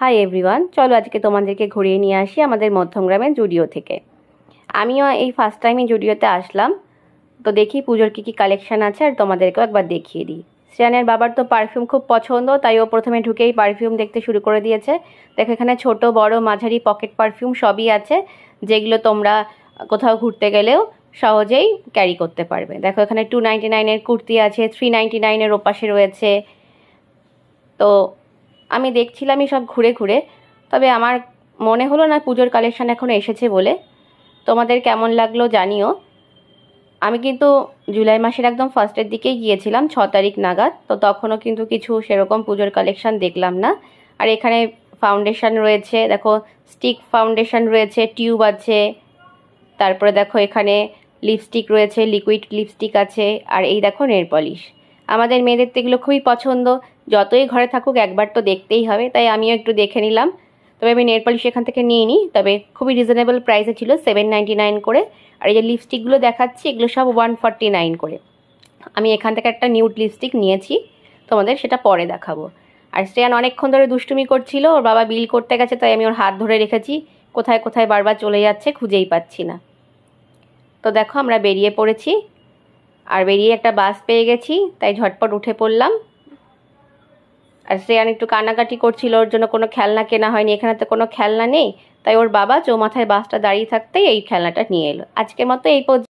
Hi everyone, চলো আজকে তোমাদেরকে ঘুরিয়ে নিয়ে আসি আমাদের মধ্যমগ্রামের জুডিও থেকে। আমিও এই ফার্স্ট টাইমই জুডিওতে আসলাম, তো দেখি পুজোর কী কী কালেকশান আছে আর তোমাদেরকেও একবার দেখিয়ে দিই। শ্রেয়ানের বাবার তো পারফিউম খুব পছন্দ, তাই ও প্রথমে ঢুকেই পারফিউম দেখতে শুরু করে দিয়েছে। দেখো এখানে ছোট বড় মাঝারি পকেট পারফিউম সবই আছে, যেগুলো তোমরা কোথাও ঘুরতে গেলেও সহজেই ক্যারি করতে পারবে। দেখো এখানে 299-এর কুর্তি আছে, 399-এর ওপাশে রয়েছে। তো আমি দেখছিলামই সব ঘুরে ঘুরে, তবে আমার মনে হলো না পুজোর কালেকশান এখনও এসেছে বলে। তোমাদের কেমন লাগলো জানিও। আমি কিন্তু জুলাই মাসের একদম ফার্স্টের দিকেই গিয়েছিলাম, 6 তারিখ নাগাদ, তো তখনও কিন্তু কিছু সেরকম পুজোর কালেকশান দেখলাম না। আর এখানে ফাউন্ডেশন রয়েছে, দেখো স্টিক ফাউন্ডেশন রয়েছে, টিউব আছে, তারপরে দেখো এখানে লিপস্টিক রয়েছে, লিকুইড লিপস্টিক আছে, আর এই দেখো নেল পলিশ। আমাদের মেয়েদের তো এগুলো খুবই পছন্দ, যতই ঘরে থাকুক একবার তো দেখতেই হবে, তাই আমিও একটু দেখে নিলাম। তবে আমি নেল পলিশ এখান থেকে নিয়ে নিই, তবে খুবই রিজনেবল প্রাইসে ছিল, 799 করে। আর এই যে লিপস্টিকগুলো দেখাচ্ছি এগুলো সব 149 করে। আমি এখান থেকে একটা নিউড লিপস্টিক নিয়েছি, তোমাদের সেটা পরে দেখাবো। আর শ্রেয়ান অনেকক্ষণ ধরে দুষ্টুমি করছিল, ওর বাবা বিল করতে গেছে, তাই আমি ওর হাত ধরে রেখেছি, কোথায় কোথায় বারবার চলে যাচ্ছে খুঁজেই পাচ্ছি না। তো দেখো আমরা বেরিয়ে পড়েছি, আর বেরিয়ে একটা বাস পেয়ে গেছি, তাই ঝটপট উঠে পড়লাম। আর শ্রেয়ান একটু কান্নাকাটি করছিল, ওর জন্য কোনো খেলনা কেনা হয়নি, এখানে তো কোনো খেলনা নেই, তাই ওর বাবা চৌমাথায় বাসটা দাঁড়িয়ে থাকতেই এই খেলনাটা নিয়ে এলো। আজকের মতো এই